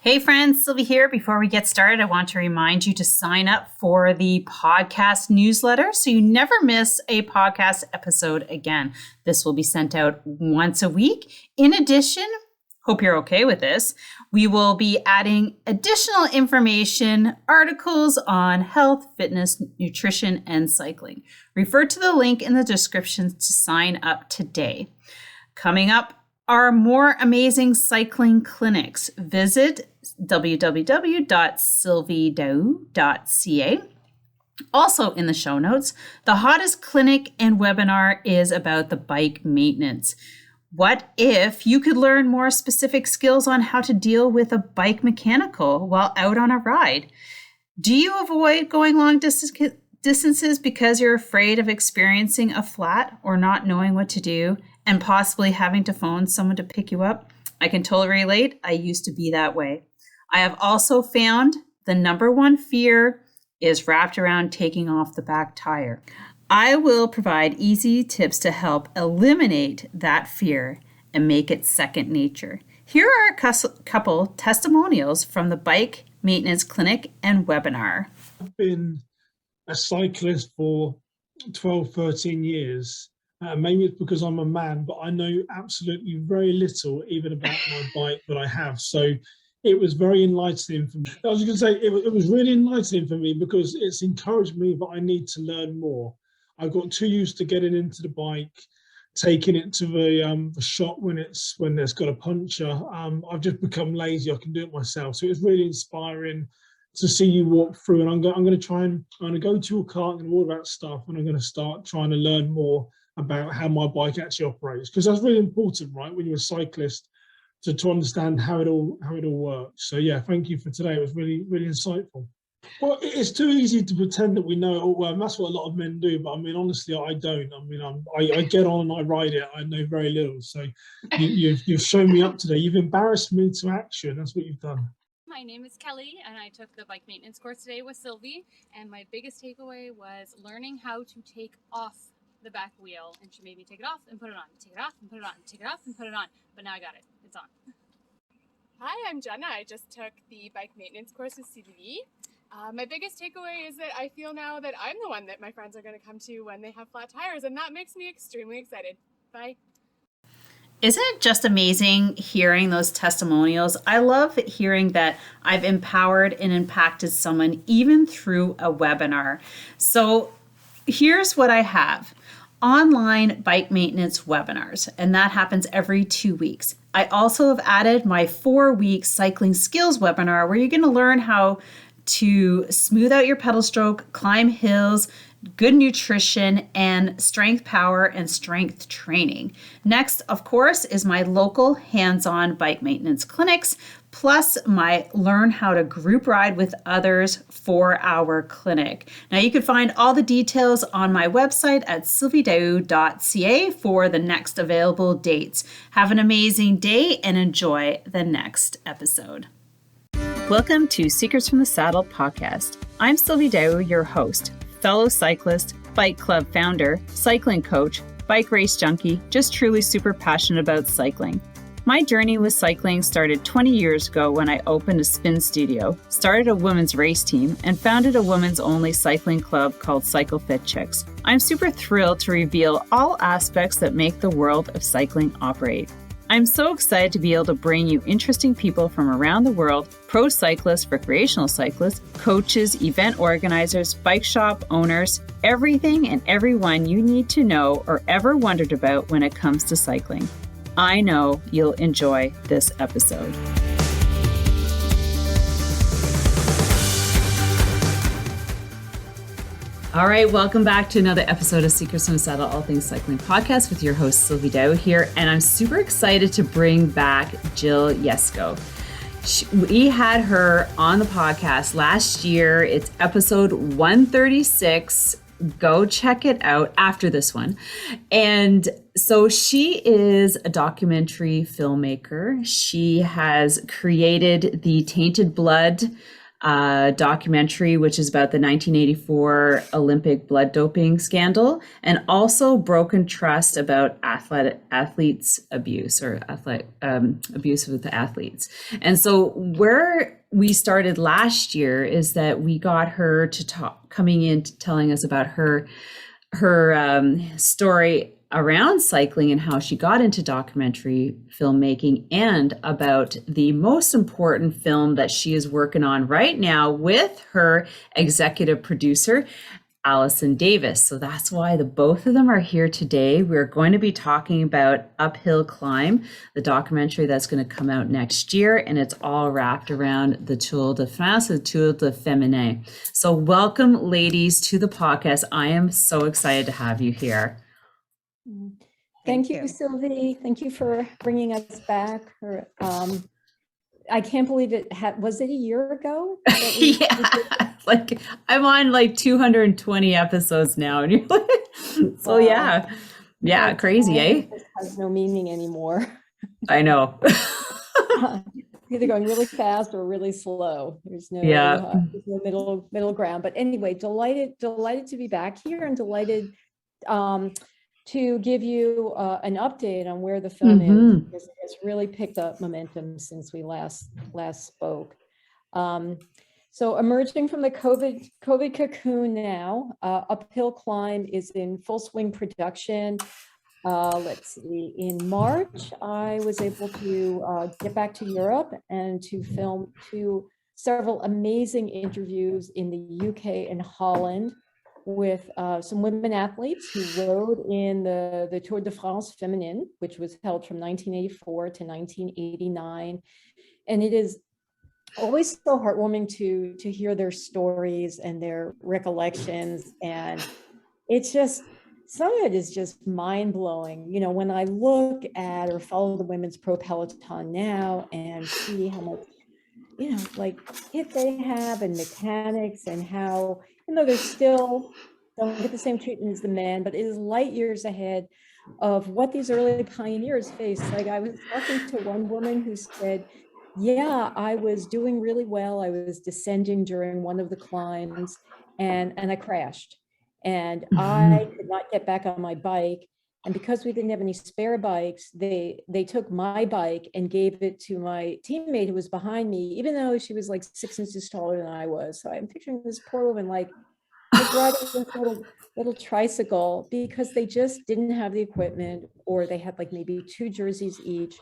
Hey friends, Sylvie here. Before we get started, I want to remind you to sign up for the podcast newsletter so you never miss a podcast episode again. This will be sent out once a week. In addition, hope you're okay with this, we will be adding additional information, articles on health, fitness, nutrition, and cycling. Refer to the link in the description to sign up today. Coming up are more amazing cycling clinics. Visit www.sylviedau.ca. Also in the show notes, the hottest clinic and webinar is about the bike maintenance. What if you could learn more specific skills on how to deal with a bike mechanical while out on a ride? Do you avoid going long distances because you're afraid of experiencing a flat or not knowing what to do and possibly having to phone someone to pick you up? I can totally relate. I used to be that way. I have also found the number one fear is wrapped around taking off the back tire. I will provide easy tips to help eliminate that fear and make it second nature. Here are a couple testimonials from the Bike Maintenance Clinic and webinar. I've been a cyclist for 12, 13 years. Maybe it's because I'm a man, but I know absolutely very little even about my bike that I have. So it was very enlightening for me. I was going to say it was really enlightening for me because it's encouraged me that I need to learn more. I've got too used to getting into the bike, taking it to the shop when it's got a puncture. I've just become lazy. I can do it myself. So it's really inspiring to see you walk through. And I'm going to go to your cart and all that stuff, and I'm going to start trying to learn more about how my bike actually operates, because that's really important, right? When you're a cyclist, to understand how it all works. So yeah, thank you for today. It was really, really insightful. Well, it's too easy to pretend that we know it all well, and that's what a lot of men do. But I mean, honestly, I don't. I mean, I get on and I ride it. I know very little. So you've shown me up today. You've embarrassed me to action. That's what you've done. My name is Kelly, and I took the bike maintenance course today with Sylvie. And my biggest takeaway was learning how to take off the back wheel. And she made me take it off and put it on, take it off and put it on, take it off and put it on. But now I got it. It's on. Hi, I'm Jenna. I just took the bike maintenance course with Sylvie. My biggest takeaway is that I feel now that I'm the one that my friends are going to come to when they have flat tires, and that makes me extremely excited. Bye. Isn't it just amazing hearing those testimonials? I love hearing that I've empowered and impacted someone even through a webinar. So here's what I have. Online bike maintenance webinars, and that happens every 2 weeks. I also have added my 4-week cycling skills webinar where you're going to learn how to smooth out your pedal stroke, climb hills, good nutrition, and strength, power, and strength training. Next, of course, is my local hands-on bike maintenance clinics, plus my Learn How to Group Ride with Others 4-hour clinic. Now, you can find all the details on my website at sylviedau.ca for the next available dates. Have an amazing day and enjoy the next episode. Welcome to Secrets from the Saddle podcast. I'm Sylvie Dau, your host, fellow cyclist, bike club founder, cycling coach, bike race junkie, just truly super passionate about cycling. My journey with cycling started 20 years ago when I opened a spin studio, started a women's race team, and founded a women's only cycling club called Cycle Fit Chicks. I'm super thrilled to reveal all aspects that make the world of cycling operate. I'm so excited to be able to bring you interesting people from around the world, pro cyclists, recreational cyclists, coaches, event organizers, bike shop owners, everything and everyone you need to know or ever wondered about when it comes to cycling. I know you'll enjoy this episode. All right, welcome back to another episode of Secrets from the Saddle, All Things Cycling podcast with your host, Sylvie Dau here. And I'm super excited to bring back Jill Yesko. We had her on the podcast last year. It's episode 136. Go check it out after this one. And so she is a documentary filmmaker. She has created the Tainted Blood documentary, which is about the 1984 Olympic blood doping scandal, and also Broken Trust about athletes abuse or abuse with the athletes. And so where we started last year is that we got her to coming in to telling us about her story around cycling and how she got into documentary filmmaking, and about the most important film that she is working on right now with her executive producer, Allyson Davis. So that's why the both of them are here today. We're going to be talking about Uphill Climb, the documentary that's going to come out next year, and it's all wrapped around the Tour de France, the Tour de Féminin. So welcome, ladies, to the podcast. I am so excited to have you here. Thank you, Sylvie. Thank you for bringing us back. I can't believe it was it a year ago? Yeah, like I'm on like 220 episodes now, and you're like, so wow. yeah, crazy, eh? It has no meaning anymore. I know. Either going really fast or really slow. There's no middle ground. But anyway, delighted to be back here, and delighted to give you an update on where the film is, because it has really picked up momentum since we last spoke. So emerging from the COVID cocoon now, Uphill Climb is in full swing production. Let's see, in March, I was able to get back to Europe and to film several amazing interviews in the UK and Holland with some women athletes who rode in the Tour de France Féminin, which was held from 1984 to 1989. And it is always so heartwarming to hear their stories and their recollections. And it's just, some of it is just mind-blowing. You know, when I look at or follow the women's pro peloton now and see how much, you know, like kit they have and mechanics, and how, you know, they're still don't get the same treatment as the men, but it is light years ahead of what these early pioneers faced. Like, I was talking to one woman who said, yeah, I was doing really well. I was descending during one of the climbs, and I crashed, and I could not get back on my bike. And because we didn't have any spare bikes, they took my bike and gave it to my teammate who was behind me, even though she was like 6 inches taller than I was. So I'm picturing this poor woman like riding this little tricycle, because they just didn't have the equipment, or they had like maybe 2 jerseys each,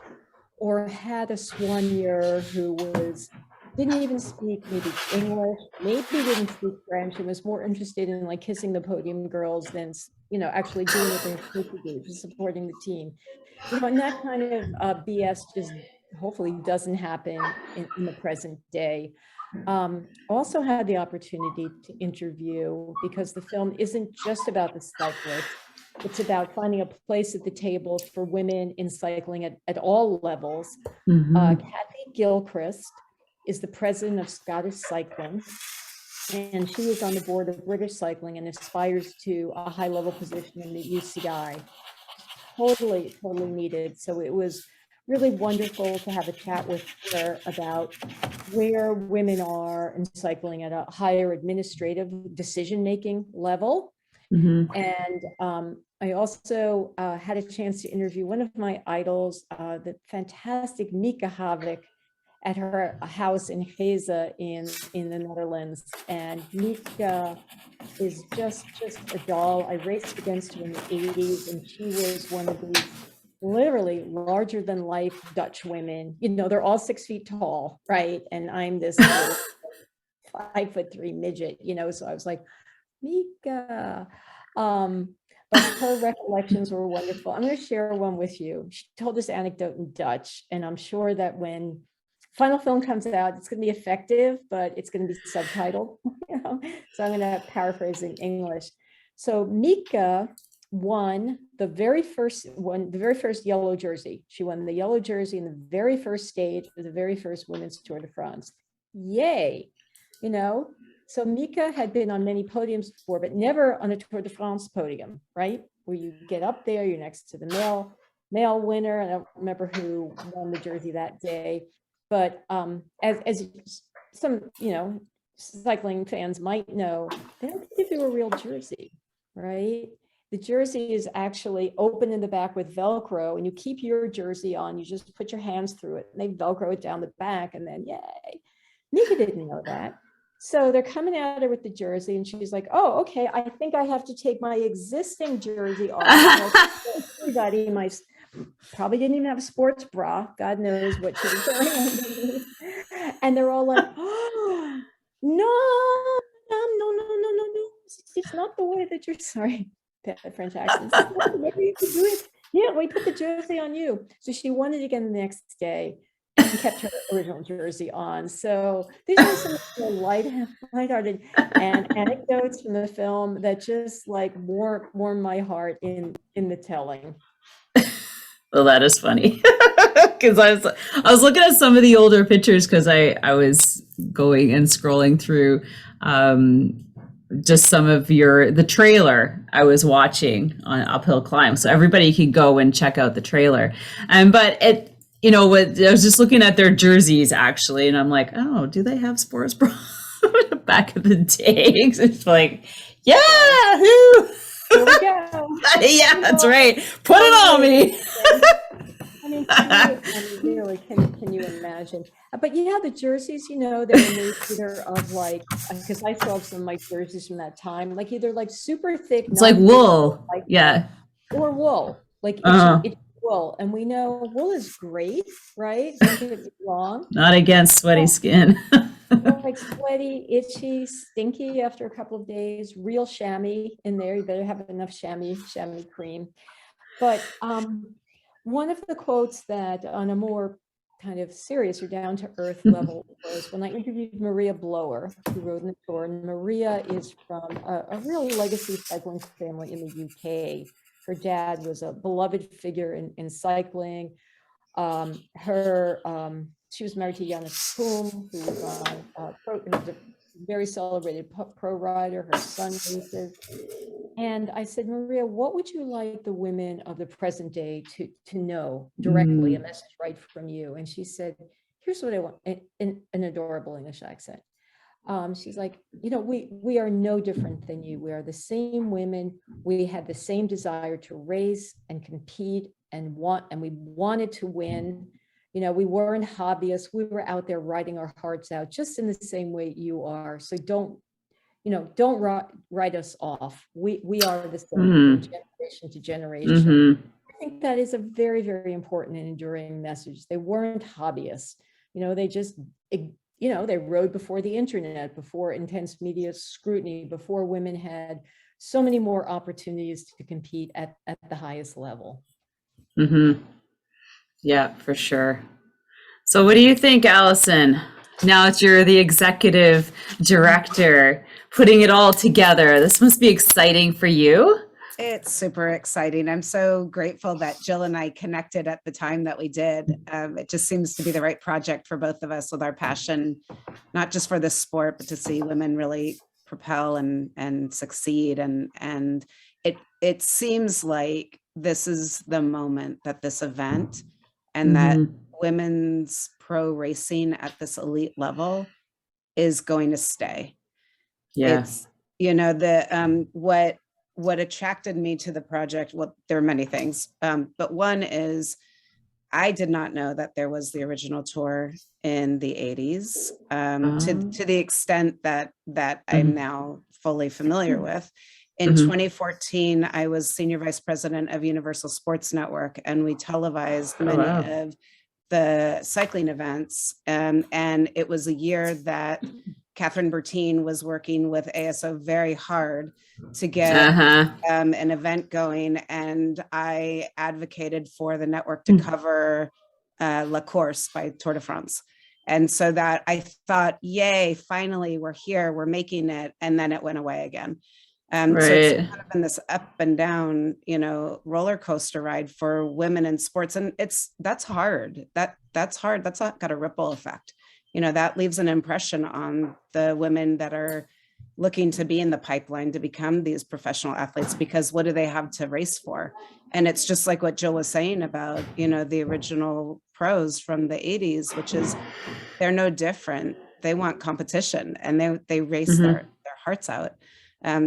or had a soigneur who didn't even speak maybe English, maybe didn't speak French, and was more interested in like kissing the podium girls than, you know, actually doing what they're supposed to do, just supporting the team. You know, and that kind of BS just hopefully doesn't happen in the present day. Also had the opportunity to interview, because the film isn't just about the cyclist, it's about finding a place at the table for women in cycling at all levels. Kathy Gilchrist is the president of Scottish Cycling, and she is on the board of British Cycling and aspires to a high-level position in the UCI. Totally needed. So it was really wonderful to have a chat with her about where women are in cycling at a higher administrative decision-making level. And I also had a chance to interview one of my idols, the fantastic Mika Havik, at her house in Geza in the Netherlands. And Mika is just a doll. I raced against her in the 80s, and she was one of these literally larger than life Dutch women. You know, they're all 6 feet tall, right? And I'm this 5'3" midget, you know, so I was like, Mika. But her recollections were wonderful. I'm going to share one with you. She told this anecdote in Dutch, and I'm sure that when final film comes out, it's going to be effective, but it's going to be subtitled. You know? So I'm going to paraphrase in English. So Mika won the very first yellow jersey. She won the yellow jersey in the very first stage of the very first women's Tour de France. Yay! You know. So Mika had been on many podiums before, but never on a Tour de France podium, right? Where you get up there, you're next to the male winner. I don't remember who won the jersey that day, but as some, cycling fans might know, they don't give you a real jersey, right? The jersey is actually open in the back with Velcro, and you keep your jersey on. You just put your hands through it, and they Velcro it down the back, and then yay. Mika didn't know that. So they're coming at her with the jersey, and she's like, oh, okay, I think I have to take my existing jersey off. Everybody, probably didn't even have a sports bra. God knows what she was wearing. And they're all like, oh, no. It's not the way that you're, sorry, bad French accent. Maybe you could do it. Yeah, we put the jersey on you. So she won it again the next day and kept her original jersey on. So these are some lighthearted and anecdotes from the film that just like warm my heart in the telling. Well, that is funny. Because I was looking at some of the older pictures because I was going and scrolling through just some of the trailer I was watching on Uphill Climb. So everybody can go and check out the trailer. But I was just looking at their jerseys actually, and I'm like, oh, do they have sports bra back in the day? It's like, yeah, here we go. Yeah, that's right. Put it on me. I mean, really, can you imagine? But the jerseys, they were made either of like, because I still have some of my jerseys from that time, like either like super thick. It's like wool, or wool, like it's wool, and we know wool is great, right? Don't get me wrong. Not against sweaty skin. Like sweaty, itchy, stinky after a couple of days. Real chamois in there. You better have enough chamois cream. But one of the quotes that on a more kind of serious or down to earth level was when I interviewed Maria Blower, who rode in the Tour. And Maria is from a real legacy cycling family in the UK. Her dad was a beloved figure in cycling. She was married to Janis Poom, who was a very celebrated pro rider. Her son races. And I said, Maria, what would you like the women of the present day to know directly, a message right from you? And she said, here's what I want, in an adorable English accent. She's like, we are no different than you. We are the same women. We had the same desire to race and compete and we wanted to win. We weren't hobbyists. We were out there writing our hearts out just in the same way you are. So don't write us off. We are the same from generation to generation. I think that is a very, very important and enduring message. They weren't hobbyists. They just, they rode before the internet, before intense media scrutiny, before women had so many more opportunities to compete at the highest level. Yeah, for sure. So what do you think, Allyson? Now that you're the executive director, putting it all together, this must be exciting for you. It's super exciting. I'm so grateful that Jill and I connected at the time that we did. It just seems to be the right project for both of us with our passion, not just for this sport, but to see women really propel and succeed. And it seems like this is the moment that this event and that women's pro racing at this elite level is going to stay. Yeah. It's, what attracted me to the project, well, there are many things, but one is I did not know that there was the original tour in the 80s, to the extent that I'm now fully familiar with. In 2014, I was senior vice president of Universal Sports Network, and we televised many of the cycling events. And it was a year that Catherine Bertine was working with ASO very hard to get an event going. And I advocated for the network to cover La Course by Tour de France. And so that I thought, yay, finally, we're here, we're making it. And then it went away again. So it's kind of been this up and down, roller coaster ride for women in sports. And that's hard. That's hard. That's not got a ripple effect. That leaves an impression on the women that are looking to be in the pipeline to become these professional athletes, because what do they have to race for? And it's just like what Jill was saying about, the original pros from the 80s, which is they're no different they want competition, and they race their hearts out.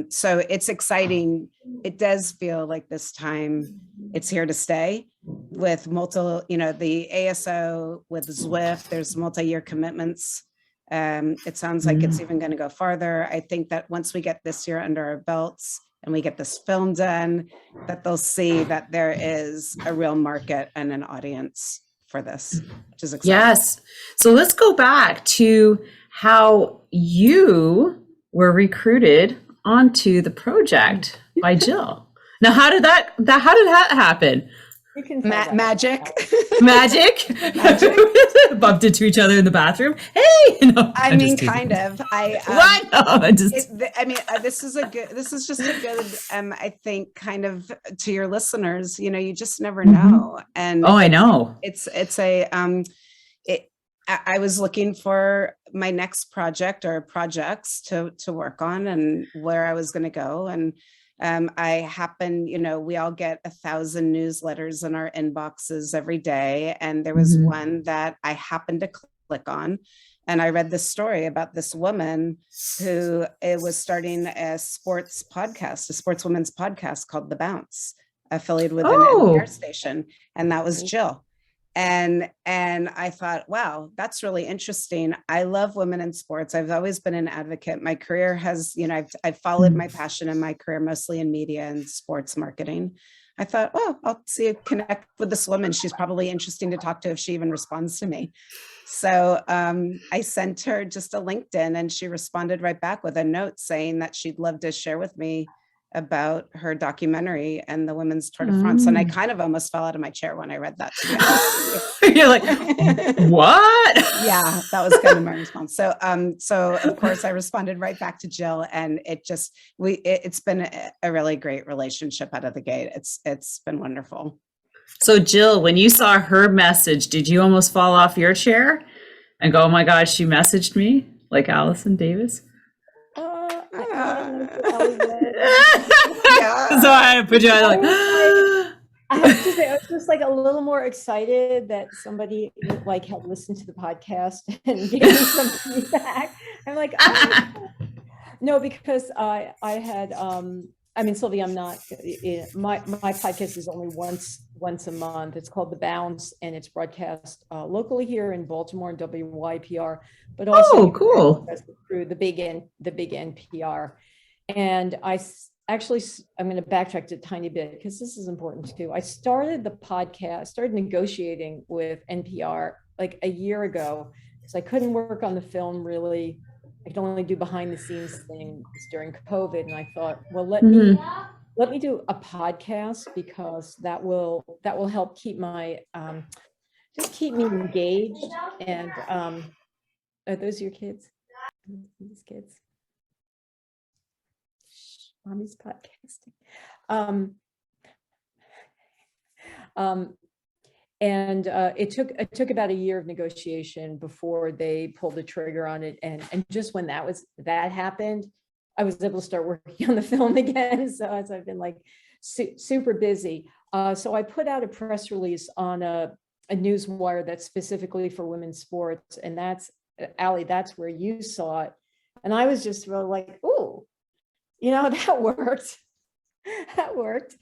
So it's exciting. It does feel like this time it's here to stay with multiple, the ASO with Zwift, there's multi-year commitments. It sounds like it's even going to go farther. I think that once we get this year under our belts and we get this film done, that they'll see that there is a real market and an audience for this, which is exciting. Yes. So let's go back to how you were recruited onto the project by Jill. Now, how did that happen? You can Magic. Magic. Bumped into each other in the bathroom. Hey, I mean, kind of. This is just a good, I think, kind of to your listeners, you just never know. And I know. I was looking for my next project or projects to work on and where I was going to go. And I happen, we all get 1,000 newsletters in our inboxes every day. And there was one that I happened to click on. And I read this story about this woman who was starting a sports women's podcast called The Bounce, affiliated with an NPR station. And that was Jill. And I thought, wow, that's really interesting. I love women in sports. I've always been an advocate. My career has, I've followed my passion in my career, mostly in media and sports marketing. I thought, I'll connect with this woman. She's probably interesting to talk to if she even responds to me. So I sent her just a LinkedIn, and she responded right back with a note saying that she'd love to share with me about her documentary and the women's Tour de France. And I kind of almost fell out of my chair when I read that. You're like, what? Yeah, that was kind of my response. So of course I responded right back to Jill, and it's been a really great relationship out of the gate. It's been wonderful. So Jill, when you saw her message, did you almost fall off your chair and go, oh my God, she messaged me like Allyson Davis? So I put you on like, I have to say, I was just like a little more excited that somebody like had listened to the podcast and gave me some feedback. I'm like, no, because I had, Sylvie, I'm not, my podcast is only once a month. It's called The Bounce, and it's broadcast locally here in Baltimore and WYPR, but also cool through the big NPR. And I'm going to backtrack a tiny bit because this is important too. I started the podcast, started negotiating with NPR like a year ago because I couldn't work on the film really. I could only do behind the scenes things during COVID. And I thought, well, let me do a podcast because that will help keep my, just keep me engaged. And are those your kids? These kids? Mommy's podcasting. And it took about a year of negotiation before they pulled the trigger on it. And just when that happened, I was able to start working on the film again. So as I've been like super busy. So I put out a press release on a news wire that's specifically for women's sports. And that's, Allie, that's where you saw it. And I was just really like, ooh, that worked. That worked.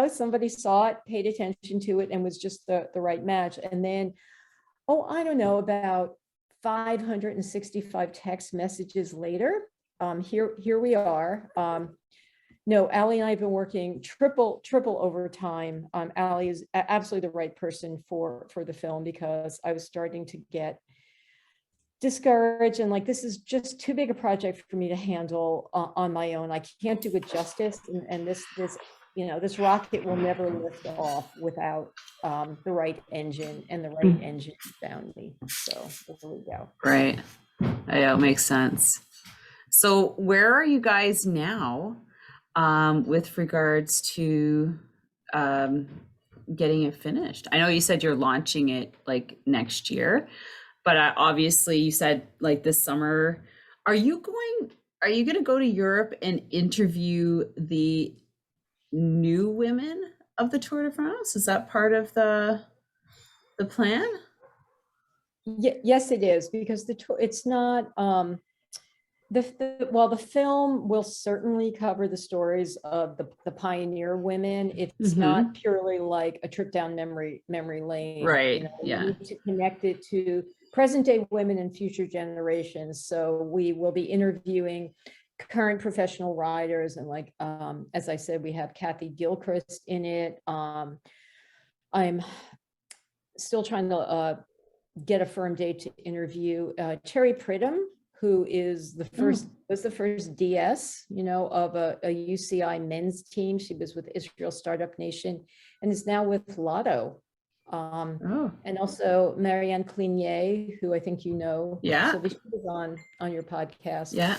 Somebody saw it, paid attention to it, and was just the right match. And then, I don't know, about 565 text messages later, here we are. No, Allie and I have been working triple overtime. Allie is absolutely the right person for the film because I was starting to get discouraged and like, this is just too big a project for me to handle on my own. I can't do it justice. And this rocket will never lift off without the right engine, and the right engine found me. So there we go. Right. Yeah, it makes sense. So where are you guys now with regards to getting it finished? I know you said you're launching it like next year, but obviously you said like this summer. Are you going to go to Europe and interview the new women of the Tour de France? Is that part of the plan? Yes, it is, because it's not, the film will certainly cover the stories of the pioneer women. It's not purely like a trip down memory lane. Right. We Yeah. need to connect it to present day women and future generations. So we will be interviewing current professional riders, and like, as I said, we have Kathy Gilchrist in it. I'm still trying to get a firm date to interview Terry Pridham, who is was the first DS, of a UCI men's team. She was with Israel Startup Nation and is now with Lotto. And also Marianne Clignier, who I think you know. Yeah. So she was on your podcast. Yeah.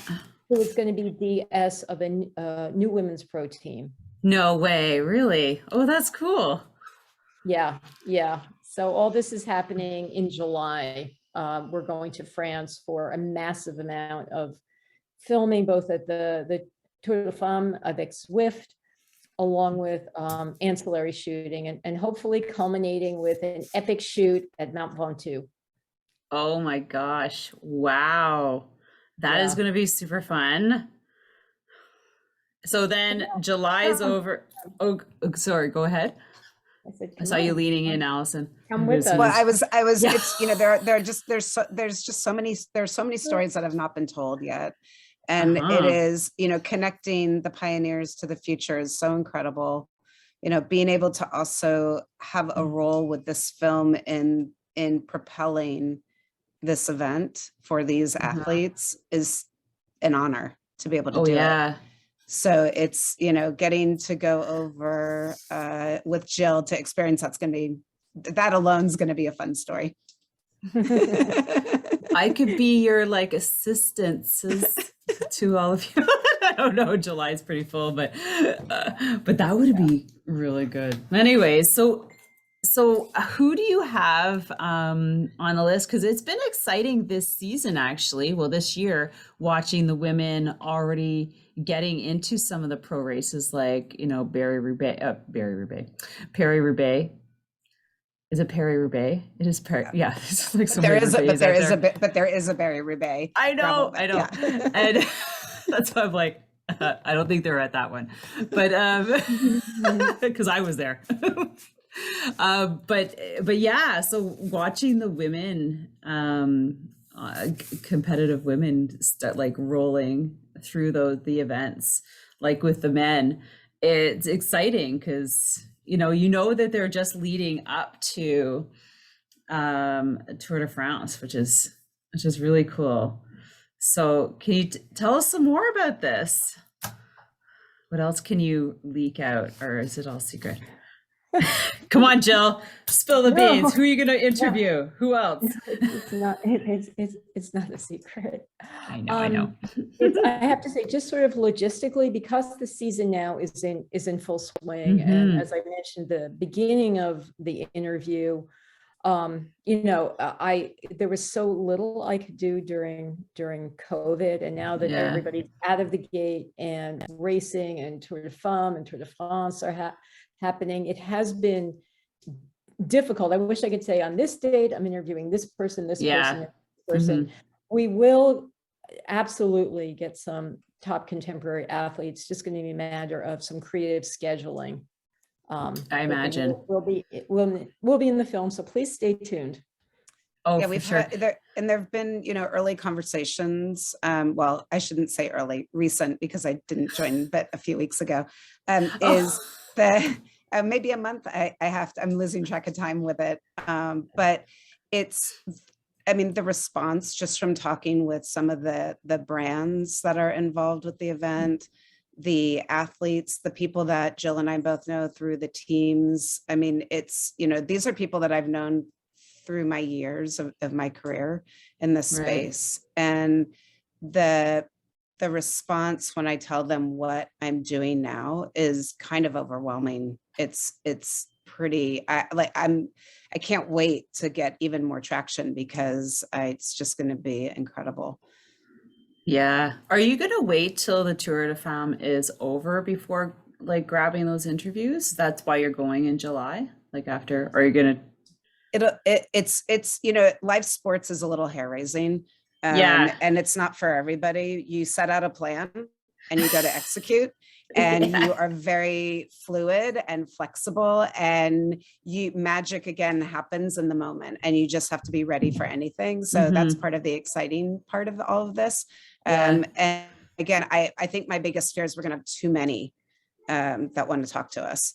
Who is going to be DS of a new women's pro team. No way, really? Oh, that's cool. Yeah. So all this is happening in July. We're going to France for a massive amount of filming, both at the Tour de Femmes avec Swift, along with ancillary shooting, and hopefully culminating with an epic shoot at Mount Ventoux. Oh my gosh. Wow. That is going to be super fun. So then July's over. Oh, sorry, go ahead. I saw you leaning in, Allyson. Come with us. Well, I was. Yeah. It's there's so many stories that have not been told yet, and it is connecting the pioneers to the future is so incredible. Being able to also have a role with this film in propelling this event for these athletes is an honor to be able to do it. So it's, getting to go over with Jill to experience that alone is going to be a fun story. I could be your assistants to all of you. I don't know, July's pretty full, but that would be really good. Anyways, so who do you have on the list? Because it's been exciting this season, actually. Well, this year, watching the women already getting into some of the pro races, like Paris-Roubaix. Is it Paris-Roubaix? It is Paris. Yeah, it's like there is a Paris-Roubaix. I know. Yeah. And that's why I'm like, I don't think they're at that one, but because I was there. But yeah, so watching the women, competitive women start rolling through the events, like with the men, it's exciting because that they're just leading up to Tour de France, which is really cool. So can you tell us some more about this? What else can you leak out, or is it all secret? Come on, Jill, spill the beans. Who are you going to interview? No. Who else? It's not a secret. I know. I have to say, just sort of logistically, because the season now is in full swing, and as I mentioned the beginning of the interview, there was so little I could do during COVID, and now that everybody's out of the gate and racing, and Tour de Femmes and Tour de France are happening, it has been difficult. I wish I could say on this date I'm interviewing this person, this person. We will absolutely get some top contemporary athletes. Just going to be a matter of some creative scheduling. I imagine we'll be in the film, so please stay tuned. Oh, yeah, we've had there have been early conversations. Well, I shouldn't say early, recent, because I didn't join, but a few weeks ago. Maybe a month. I'm losing track of time with it. But the response just from talking with some of the brands that are involved with the event, the athletes, the people that Jill and I both know through the teams. These are people that I've known through my years of my career in this space. And the response when I tell them what I'm doing now is kind of overwhelming. It's pretty, I can't wait to get even more traction, because it's just going to be incredible. Yeah. Are you going to wait till the Tour de Femmes is over before grabbing those interviews? That's why you're going in July, after, or are you going to? It's live sports is a little hair raising. Yeah. And it's not for everybody. You set out a plan and you go to execute, and you are very fluid and flexible, and magic again happens in the moment, and you just have to be ready for anything. So that's part of the exciting part of all of this. And again, I think my biggest fear is we're going to have too many that want to talk to us,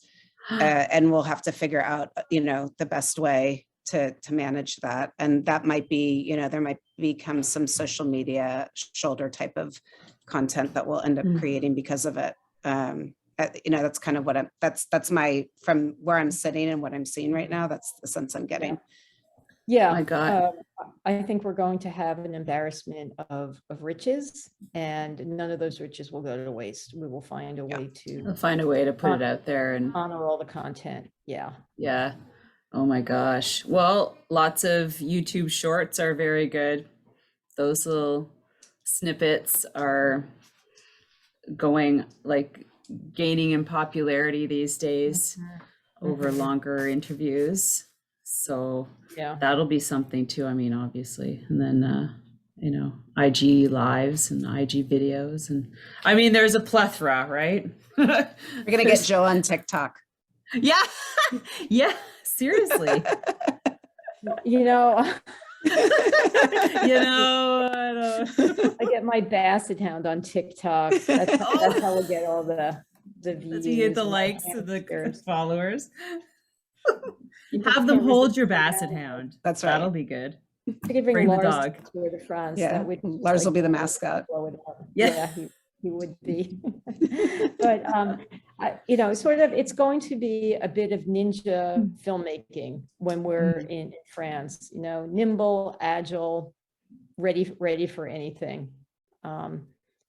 and we'll have to figure out, the best way to manage that. And that might be, there might become some social media shoulder type of content that we'll end up creating because of it. That's kind of what that's my, from where I'm sitting and what I'm seeing right now, that's the sense I'm getting. Yeah. My God. I think we're going to have an embarrassment of riches, and none of those riches will go to waste. We will find a way to put it out there and honor all the content. Yeah. Yeah. Oh my gosh. Well, lots of YouTube shorts are very good. Those little snippets are gaining in popularity these days over longer interviews. So yeah, that'll be something too. I mean, obviously, and then, IG lives and IG videos. And I mean, there's a plethora, right? We're going to get Jill on TikTok. Yeah. Yeah. Seriously. I get my basset hound on TikTok. That's how we get all the views. You get the likes of the followers. Have them hold your basset hound. That's right. That'll be good. I could bring Lars to Tour de France. Yeah, Lars will be the mascot. Yeah, he would be. But it's going to be a bit of ninja filmmaking when we're in France. Nimble, agile, ready for anything.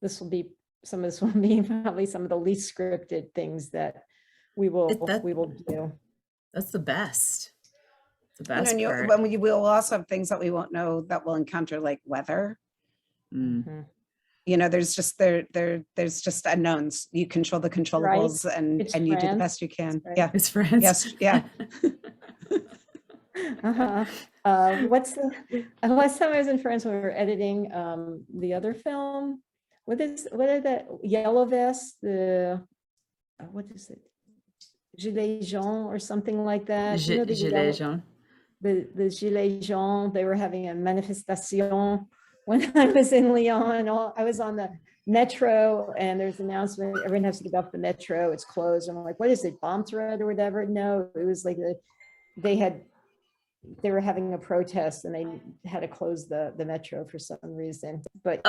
This will be probably some of the least scripted things that we will do. That's the best. The best part. When we will also have things that we won't know that we'll encounter, like weather. There's just unknowns. You control the controllables, right. and you do the best you can. Right. Yeah, it's France. Yes, yeah. Last time I was in France, we were editing the other film. What are the Yellow Vest? What is it? Gilets jaunes or something like that. Gilets jaunes. The Gilets jaunes. They were having a manifestation when I was in Lyon. I was on the metro, and there's an announcement, everyone has to get off the metro, it's closed. I'm like, what is it, bomb threat or whatever? No, it was like they were having a protest and they had to close the metro for some reason. But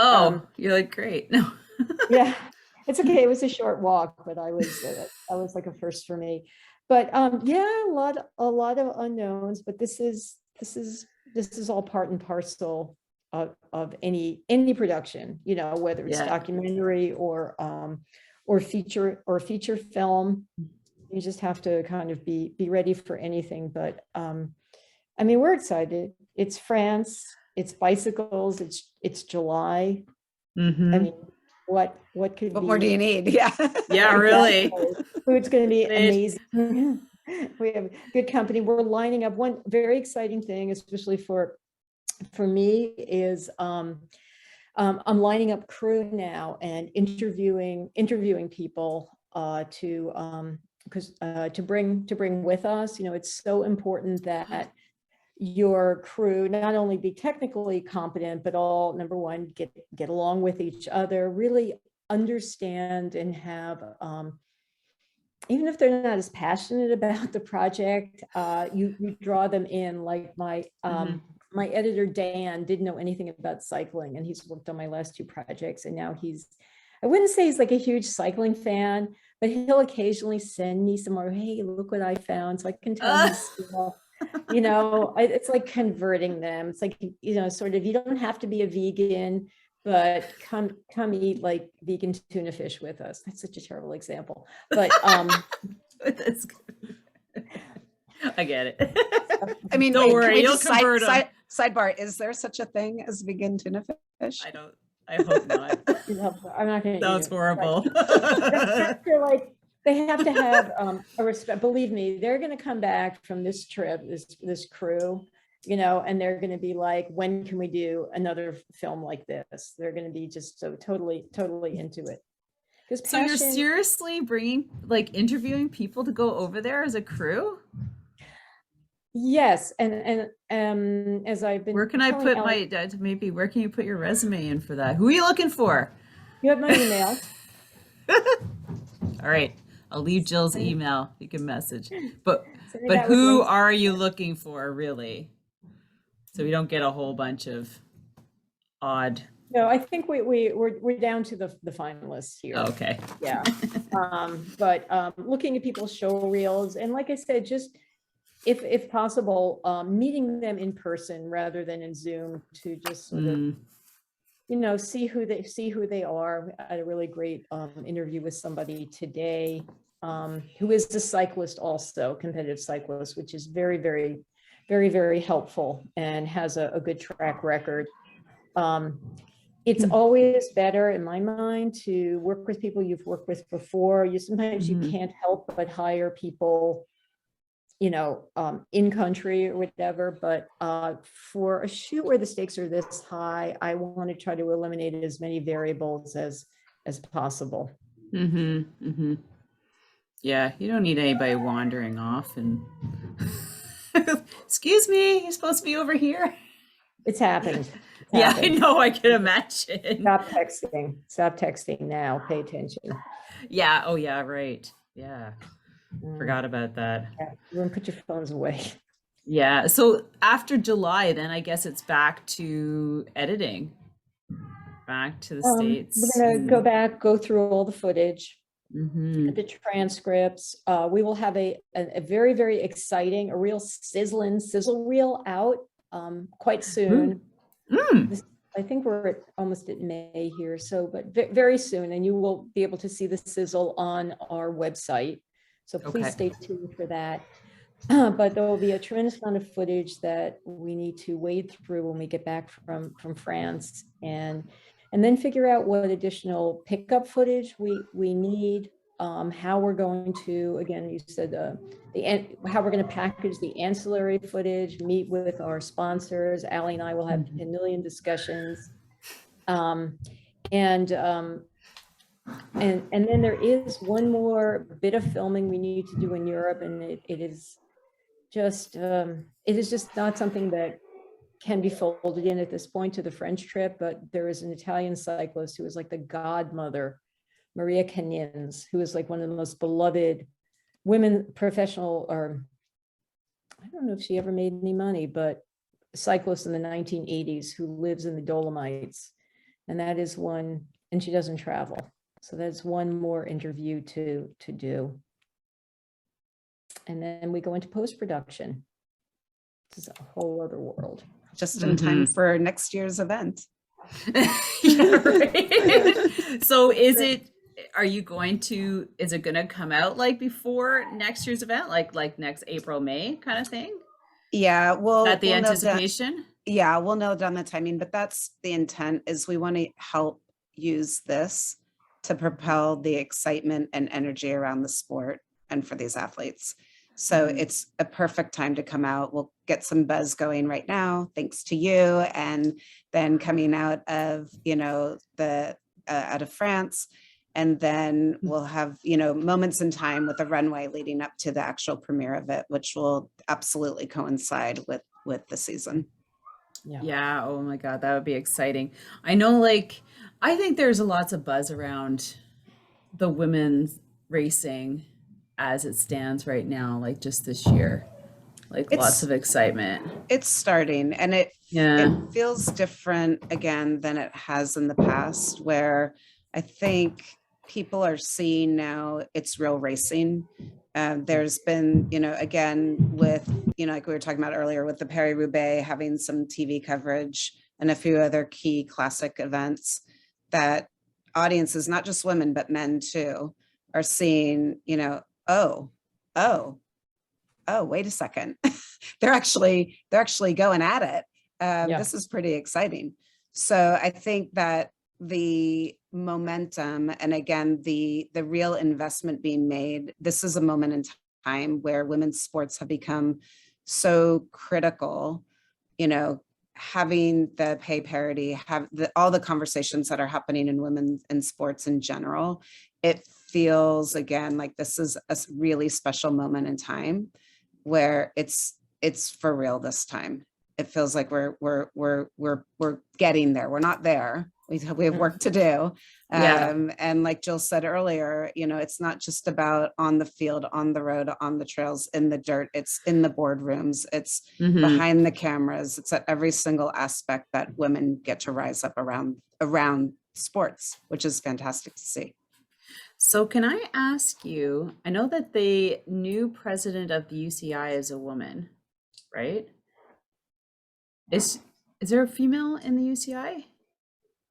you're like, great. No. Yeah, it's okay. It was a short walk, but I was like a first for me. But a lot of unknowns, but this is all part and parcel of any production, whether it's documentary or feature film. You just have to kind of be ready for anything. But we're excited. It's France, it's bicycles, it's July. What more do you need? Yeah. Yeah, really. Food's going to be amazing. We have good company. We're lining up. One very exciting thing, especially for me, is I'm lining up crew now and interviewing people to bring with us. It's so important that your crew not only be technically competent, but all, number one, get along with each other, really understand and have, even if they're not as passionate about the project, you draw them in. Like my editor, Dan, didn't know anything about cycling, and he's worked on my last two projects. And now I wouldn't say he's like a huge cycling fan, but he'll occasionally send me some more, hey, look what I found. So I can tell him stuff. It's like converting them. It's like, sort of, you don't have to be a vegan, but come eat like vegan tuna fish with us. That's such a terrible example, but that's good. I get it. Don't worry, you'll convert them. Sidebar: is there such a thing as vegan tuna fish? I hope not. I'm not going to. That's horrible. After like They have to have a respect. Believe me, they're going to come back from this trip, this crew, you know, and they're going to be like, when can we do another film like this? They're going to be just so totally into it. So you're seriously interviewing people to go over there as a crew? Yes, and as I've been, where can I put where can you put your resume in for that? Who are you looking for? You have my email. All right, I'll leave Jill's email. You can message. But who are you looking for, really? So we don't get a whole bunch of odd. No, I think we're down to the finalists here. Okay. Yeah. But looking at people's show reels, and like I said, just if possible, meeting them in person rather than in Zoom to just sort of, you know, see who they are. I had a really great interview with somebody today who is a cyclist, also competitive cyclist, which is very, very, very, very helpful and has a good track record. It's always better, in my mind, to work with people you've worked with before. Sometimes you can't help but hire people, you know, in country or whatever. But for a shoot where the stakes are this high, I want to try to eliminate as many variables as possible. Yeah, you don't need anybody wandering off and excuse me, you're supposed to be over here. It's happened. Yeah, I know. I can imagine. Stop texting now. Pay attention. Yeah. Oh, yeah. Right. Yeah. Forgot about that. Yeah. You're gonna put your phones away. Yeah. So after July, then I guess it's back to editing. Back to the States. We're gonna go back, go through all the footage, the transcripts. We will have a very, very exciting, a real sizzle reel out quite soon. I think we're almost at May here, so but very soon, and you will be able to see the sizzle on our website. So please stay tuned for that. But there will be a tremendous amount of footage that we need to wade through when we get back from France, and then figure out what additional pickup footage we need. How we're going to, again, you said how we're going to package the ancillary footage, meet with our sponsors. Allie and I will have a million discussions. And then there is one more bit of filming we need to do in Europe, and it is just not something that can be folded in at this point to the French trip, but there is an Italian cyclist who is like the godmother, Maria Canins, who is like one of the most beloved women professional, or I don't know if she ever made any money, but cyclist in the 1980s who lives in the Dolomites. And that is one, and she doesn't travel. So that's one more interview to do. And then we go into post-production. This is a whole other world. Just in time for next year's event. Yeah, right. So is it going to come out like before next year's event, like next April, May kind of thing? Yeah, well, at the anticipation. Yeah, we'll know on the timing, but that's the intent, is we want to help use this to propel the excitement and energy around the sport and for these athletes. So it's a perfect time to come out. We'll get some buzz going right now, thanks to you. And then coming out of, out of France. And then we'll have, moments in time with the runway leading up to the actual premiere of it, which will absolutely coincide with the season. Yeah. Oh my God, that would be exciting. I know, I think there's lots of buzz around the women's racing as it stands right now, just this year, lots of excitement. It's starting, and it feels different again than it has in the past, where I think people are seeing now it's real racing. There's been, again, with, like we were talking about earlier, with the Paris-Roubaix having some TV coverage and a few other key classic events, that audiences, not just women, but men too, are seeing, oh, wait a second. they're actually going at it. This is pretty exciting. So I think that the momentum, and again, the real investment being made. This is a moment in time where women's sports have become so critical, you know, having the pay parity, all the conversations that are happening in women in sports in general. It feels again like this is a really special moment in time where it's for real this time. It feels like we're getting there. We're not there. We have work to do. And like Jill said earlier, you know, it's not just about on the field, on the road, on the trails, in the dirt. It's in the boardrooms. It's behind the cameras. It's at every single aspect that women get to rise up around sports, which is fantastic to see. So can I ask you, I know that the new president of the UCI is a woman, right? Is there a female in the UCI?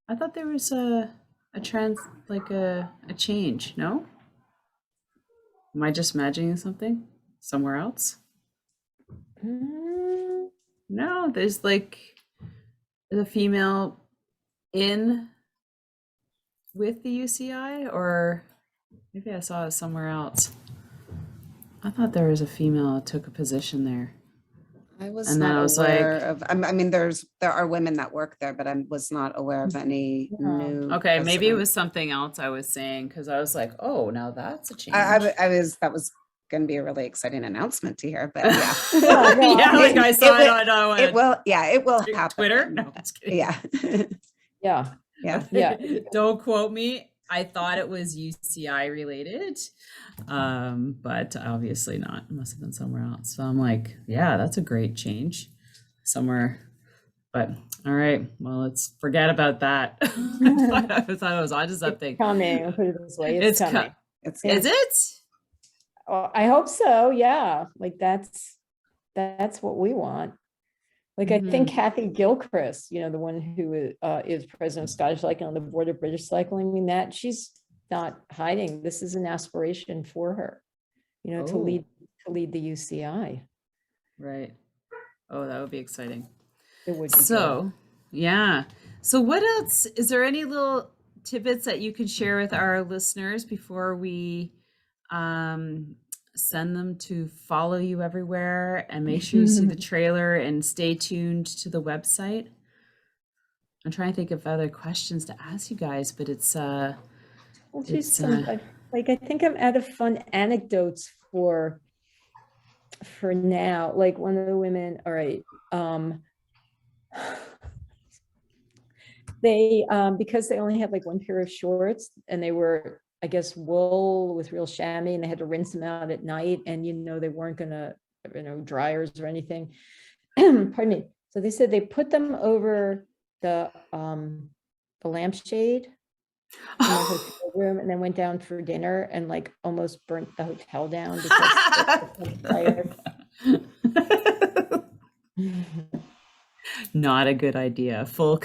I thought there was a change, no? Am I just imagining something somewhere else? No, there's like a female in with the UCI, or maybe I saw it somewhere else. I thought there was a female that took a position there. I was not aware of. I mean, there are women that work there, but I was not aware of any new. Okay, maybe it was something else I was saying, because I was like, oh, now that's a change. That was going to be a really exciting announcement to hear, but yeah, like I saw it on. It will happen. Twitter. No, I'm just kidding. Yeah. Don't quote me. I thought it was UCI related, but obviously not. It must have been somewhere else. So I'm like, yeah, that's a great change somewhere. But all right, well, let's forget about that. I thought I was onto something. It's coming. I'll put it this way. It's coming. Is it? I hope so. Yeah, like that's what we want. Like I think Kathy Gilchrist, you know, the one who is president of Scottish Cycling on the board of British Cycling, I mean, that she's not hiding. This is an aspiration for her, you know, to lead the UCI. Right. Oh, that would be exciting. It would be so, yeah. So what else? Is there any little tidbits that you can share with our listeners before we send them to follow you everywhere and make sure you see the trailer and stay tuned to the website? I'm trying to think of other questions to ask you guys, but it's I think I'm out of fun anecdotes for now. Like one of the women, all right, they because they only had like one pair of shorts and they were, I guess, wool with real chamois, and they had to rinse them out at night, and you know they weren't gonna, you know, dryers or anything. Pardon me. So they said they put them over the lampshade in the hotel room, and then went down for dinner and like almost burnt the hotel down because not a good idea. Full.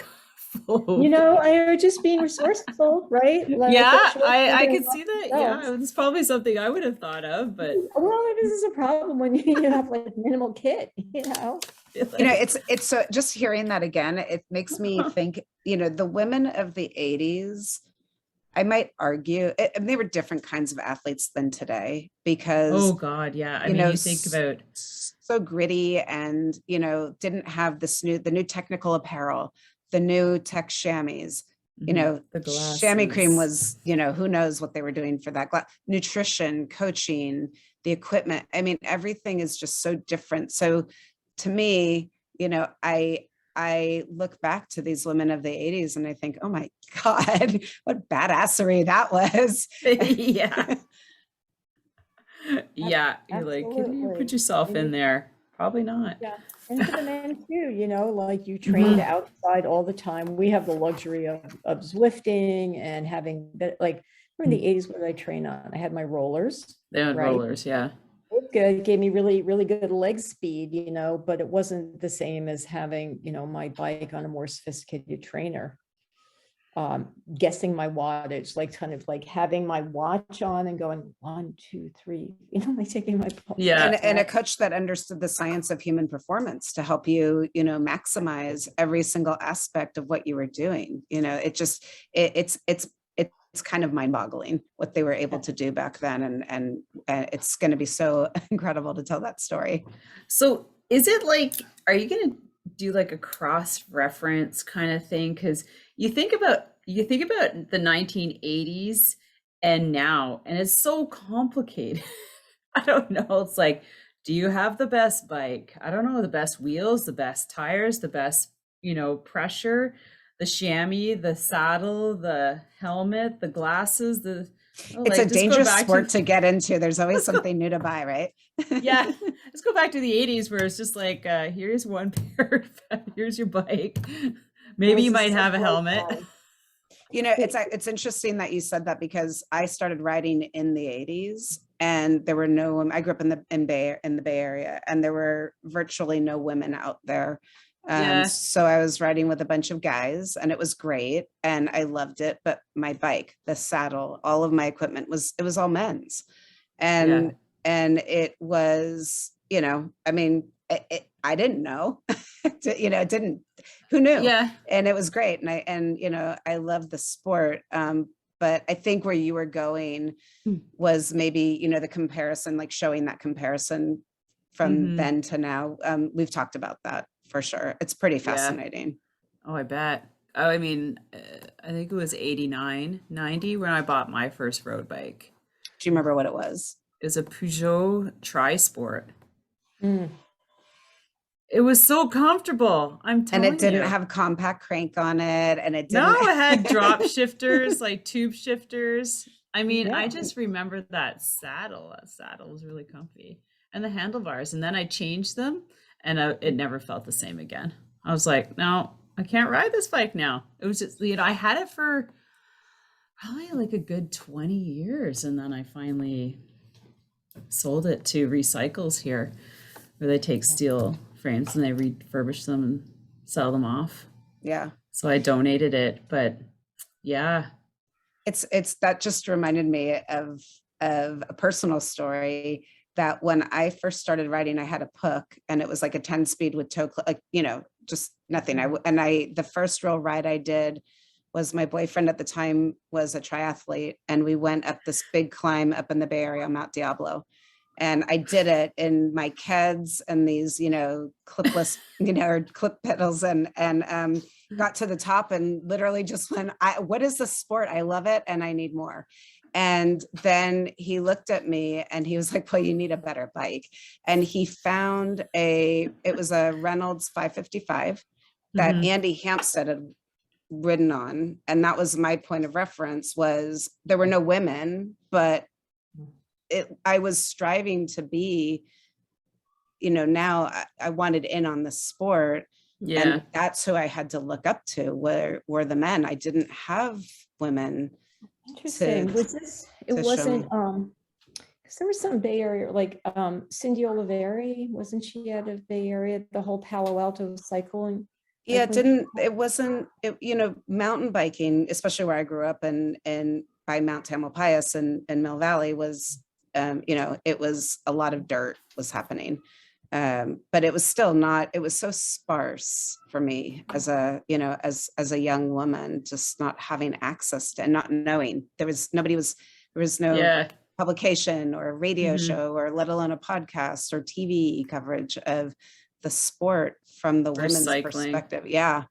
You know, I was just being resourceful, right? Like, I could see that. Yeah, it's probably something I would have thought of, but well, this is a problem when you have like minimal kit, you know. You know, it's so just hearing that again, it makes me think, you know, the women of the 80s, I might argue, they were different kinds of athletes than today because, oh God, yeah. I mean, you think about so gritty and, you know, didn't have the new technical apparel, the new tech chamois, you know, the chamois cream was, you know, who knows what they were doing for that. Nutrition, coaching, the equipment. I mean, everything is just so different. So to me, you know, I look back to these women of the 80s and I think, oh my God, what badassery that was. Yeah. Yeah. You're like, can you put yourself in there? Probably not. Yeah. And for the men too, you know, like you trained outside all the time. We have the luxury of Zwifting and having that, like in the 80s, what did I train on? I had my rollers. They had rollers, yeah. Good. It gave me really, really good leg speed, you know, but it wasn't the same as having, you know, my bike on a more sophisticated trainer. guessing my wattage, like kind of like having my watch on and going 1, 2, 3, like taking my pulse. And a coach that understood the science of human performance to help you, maximize every single aspect of what you were doing. It's kind of mind-boggling what they were able to do back then, and it's going to be so incredible to tell that story. So is it like, are you going to do like a cross-reference kind of thing? Because you think about the 1980s and now, and it's so complicated. I don't know. It's like, do you have the best bike? I don't know, the best wheels, the best tires, the best, pressure, the chamois, the saddle, the helmet, the glasses, it's a dangerous sport to get into. There's always something new to buy, right? Yeah. Let's go back to the 80s where it's just like, here's one pair, here's your bike. Maybe you might have a helmet. It's interesting that you said that, because I started riding in the 80s and there were I grew up in the Bay Area, and there were virtually no women out there. So I was riding with a bunch of guys, and it was great and I loved it. But my bike, the saddle, all of my equipment it was all men's. And it was, I didn't know, who knew? Yeah. And it was great. And I love the sport. But I think where you were going was maybe, the comparison, like showing that comparison from then to now. We've talked about that for sure. It's pretty fascinating. Oh, I bet. I mean, I think it was 89, 90 when I bought my first road bike. Do you remember what it was? It was a Peugeot Tri-Sport. It was so comfortable. I'm telling you. And it didn't have compact crank on it. And it didn't. No, it had drop shifters, like tube shifters. I mean, I just remember that saddle. That saddle was really comfy. And the handlebars. And then I changed them, and it never felt the same again. I was like, no, I can't ride this bike now. It was just, I had it for probably like a good 20 years. And then I finally sold it to Recycles here, where they take steel frames and they refurbish them and sell them off. Yeah. So I donated it, but yeah. It's that just reminded me of a personal story, that when I first started riding, I had a Puck, and it was like a 10-speed with toe, just nothing. The first real ride I did was, my boyfriend at the time was a triathlete, and we went up this big climb up in the Bay Area, Mount Diablo. And I did it in my Keds and these, clipless, or clip pedals, and got to the top and literally just went, what is this sport? I love it. And I need more. And then he looked at me and he was like, well, you need a better bike. And he found it was a Reynolds 555 that Andy Hampstead had ridden on. And that was my point of reference, was there were no women, but I was striving to be, now I wanted in on the sport. Yeah. And that's who I had to look up to, were the men. I didn't have women. Interesting. It wasn't, because there was some Bay Area, like Cindy Oliveri, wasn't she out of Bay Area, the whole Palo Alto cycling? Yeah, mountain biking, especially where I grew up and by Mount Tamalpais and Mill Valley was, it was a lot of dirt was happening. But it was still not, it was so sparse for me as a young woman, just not having access to, and not knowing there was no publication or a radio show, or let alone a podcast or TV coverage of the sport from the women's perspective. Yeah.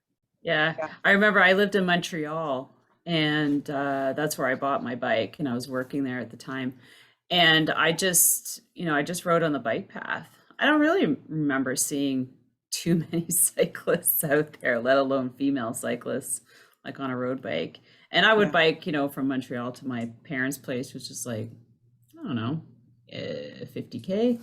I remember I lived in Montreal, and that's where I bought my bike, and I was working there at the time. And I just rode on the bike path. I don't really remember seeing too many cyclists out there, let alone female cyclists, like on a road bike. And I would bike, from Montreal to my parents' place, which is like, I don't know, 50K.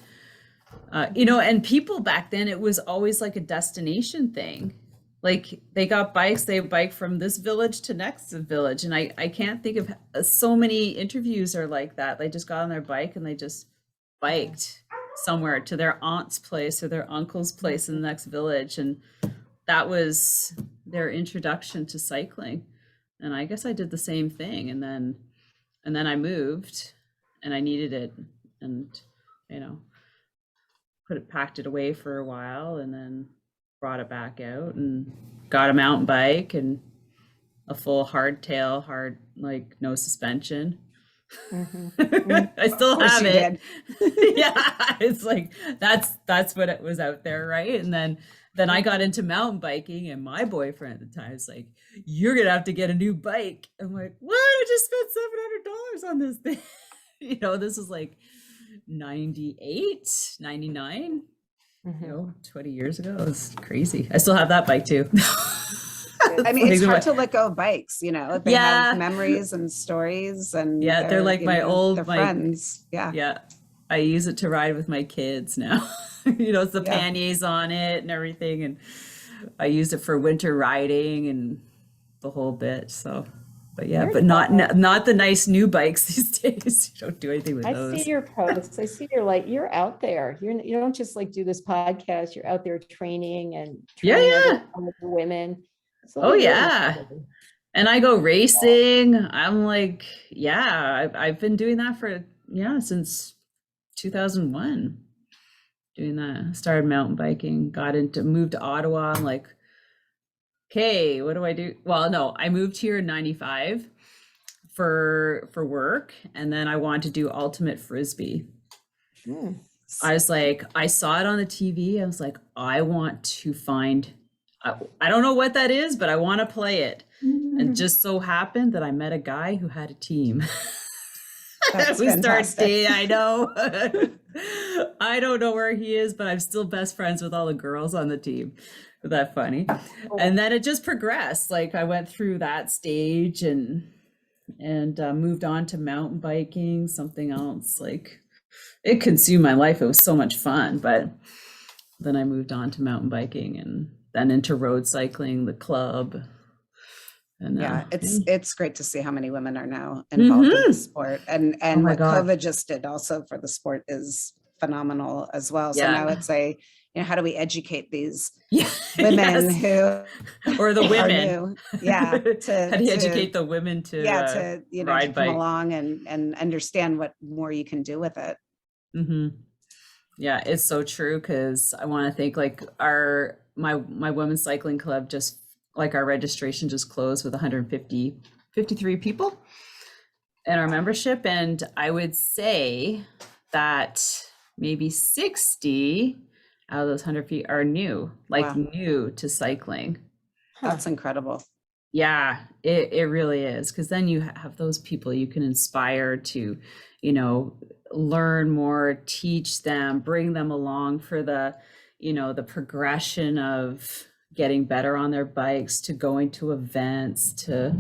And people back then, it was always like a destination thing. Like they got bikes, they bike from this village to next village. And I can't think of so many interviews are like that. They just got on their bike and they just biked somewhere to their aunt's place or their uncle's place in the next village. And that was their introduction to cycling. And I guess I did the same thing. And then I moved and I needed it, and, you know, packed it away for a while, and then brought it back out and got a mountain bike and a full hardtail, like no suspension. I still have it. Yeah, it's like that's what it was out there, right? And then I got into mountain biking, and my boyfriend at the time was like, "You're gonna have to get a new bike." I'm like, "What? I just spent $700 on this thing." You know, this is like 98, 99. You know, 20 years ago. It's crazy. I still have that bike too. I mean, it's hard to let go of bikes, you know, they have memories and stories, and they're like my old friends. Yeah. I use it to ride with my kids now. You know, it's the panniers on it and everything. And I use it for winter riding and the whole bit. So, but yeah, but not the nice new bikes these days. You don't do anything with those. I see your posts. I see you're out there. You don't just like do this podcast. You're out there training other women. Oh yeah. And I go racing. I'm like, I've been doing that since 2001. Doing that. Started mountain biking, moved to Ottawa. I'm like, okay, what do I do? Well, no, I moved here in 95 for work, and then I wanted to do ultimate frisbee. I was like, I saw it on the TV. I was like, I want to find, I don't know what that is, but I want to play it. And just so happened that I met a guy who had a team. We started dating. I know. I don't know where he is, but I'm still best friends with all the girls on the team. Isn't that funny? And then it just progressed. Like I went through that stage and moved on to mountain biking, something else. Like it consumed my life. It was so much fun, but then I moved on to mountain biking and then into road cycling, the club. And it's great to see how many women are now involved in the sport, and what COVID just did also for the sport is phenomenal as well. So now it's how do we educate these women who or the women how do you educate the women to ride to come along and understand what more you can do with it. Yeah, it's so true, because I want to think like my women's cycling club just, like our registration just closed with 53 people in our membership. And I would say that maybe 60 out of those 100 feet are new to cycling. That's incredible. Yeah, it really is. Because then you have those people you can inspire to, learn more, teach them, bring them along for the progression of getting better on their bikes, to going to events, to,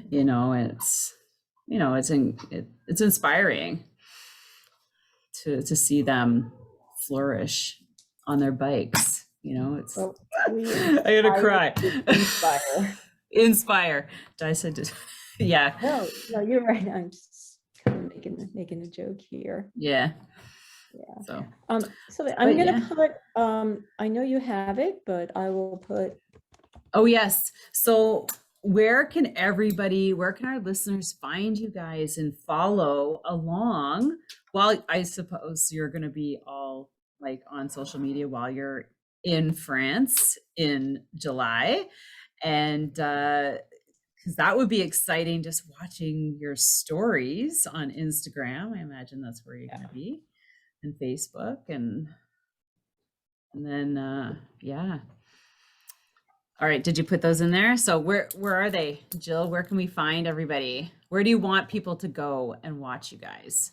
it's inspiring to see them flourish on their bikes. It's I gotta cry. Inspire. I said, yeah. No, you're right. I'm just kind of making a joke here. Yeah. So I'm gonna put I know you have it, but I will put. Oh yes. So where can our listeners find you guys and follow along? Well, I suppose you're going to be all like on social media while you're in France in July, and because that would be exciting, just watching your stories on Instagram. I imagine that's where you're going to be. And Facebook and then all right, did you put those in there? So where are they, Jill? Where can we find everybody? Where do you want people to go and watch you guys?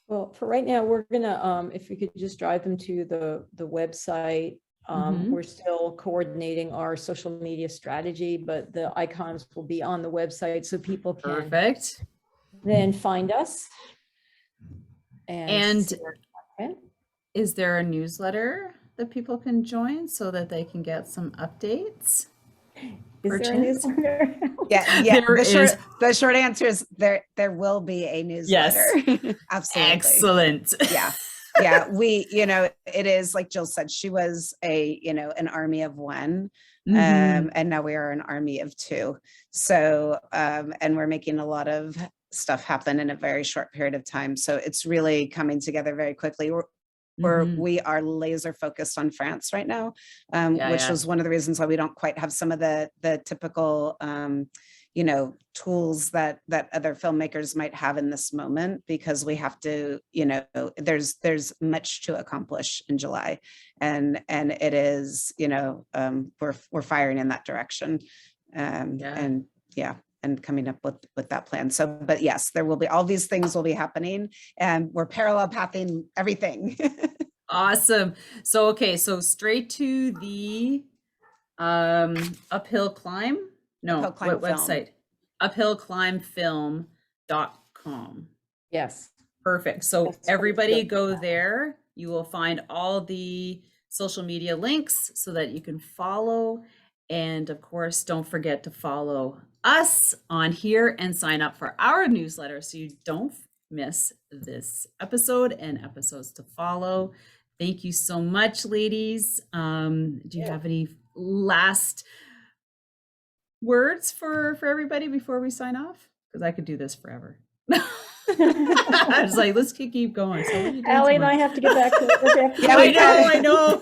Well, for right now, we're gonna if we could just drive them to the website. We're still coordinating our social media strategy, but the icons will be on the website so people can then find us. And is there a newsletter that people can join so that they can get some updates? Is there a newsletter? Yeah. The short answer is there will be a newsletter. Yes. Absolutely. Excellent. Yeah. We, it is like Jill said, she was an army of one. And now we are an army of 2. So, and we're making a lot of stuff happen in a very short period of time. So it's really coming together very quickly. We are laser focused on France right now, which was one of the reasons why we don't quite have some of the typical, tools that other filmmakers might have in this moment, because we have to, there's much to accomplish in July, and it is, we're firing in that direction, and coming up with that plan. So, but yes, there will be, all these things will be happening, and we're parallel pathing everything. Awesome. So, okay. So straight to the uphill climb. No, Uphill Climb what website? uphillclimbfilm.com. Yes. Perfect. So That's everybody good. go there. You will find all the social media links so that you can follow. And of course, don't forget to follow us on here and sign up for our newsletter so you don't miss this episode and episodes to follow. Thank you so much, ladies. Do you have any last words for everybody before we sign off? Because I could do this forever. I was like, let's keep going. So what are you doing Allie and I tomorrow? have to get back to it. Yeah, I know.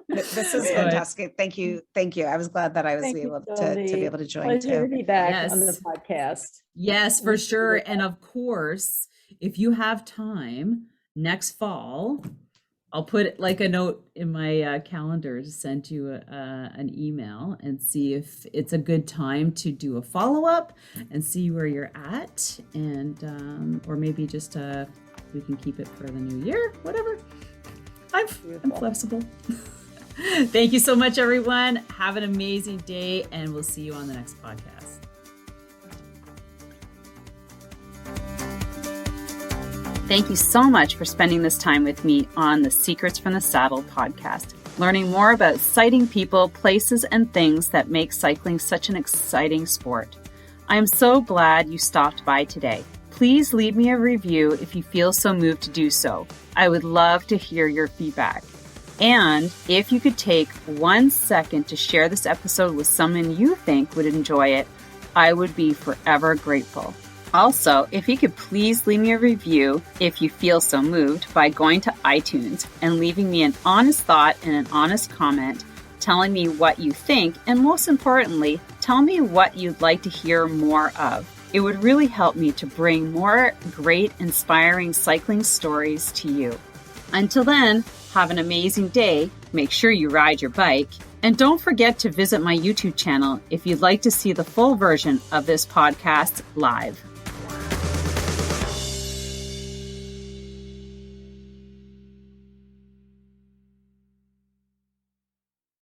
This is fantastic. Thank you. I was glad that I was Thank you, able to Sylvie. be able to join Pleasure to too. be back on the Yes. podcast. Yes, for Thank you. sure. And of course, if you have time next fall, I'll put like a note in my calendar to send you an email and see if it's a good time to do a follow-up and see where you're at, and or maybe just we can keep it for the new year, whatever. I'm flexible. Thank you so much, everyone. Have an amazing day, and we'll see you on the next podcast. Thank you so much for spending this time with me on the Secrets from the Saddle podcast, learning more about sighting people, places, and things that make cycling such an exciting sport. I am so glad you stopped by today. Please leave me a review if you feel so moved to do so. I would love to hear your feedback. And if you could take 1 second to share this episode with someone you think would enjoy it, I would be forever grateful. Also, if you could please leave me a review if you feel so moved by going to iTunes and leaving me an honest thought and an honest comment, telling me what you think, and most importantly, tell me what you'd like to hear more of. It would really help me to bring more great, inspiring cycling stories to you. Until then, have an amazing day, make sure you ride your bike, and don't forget to visit my YouTube channel if you'd like to see the full version of this podcast live.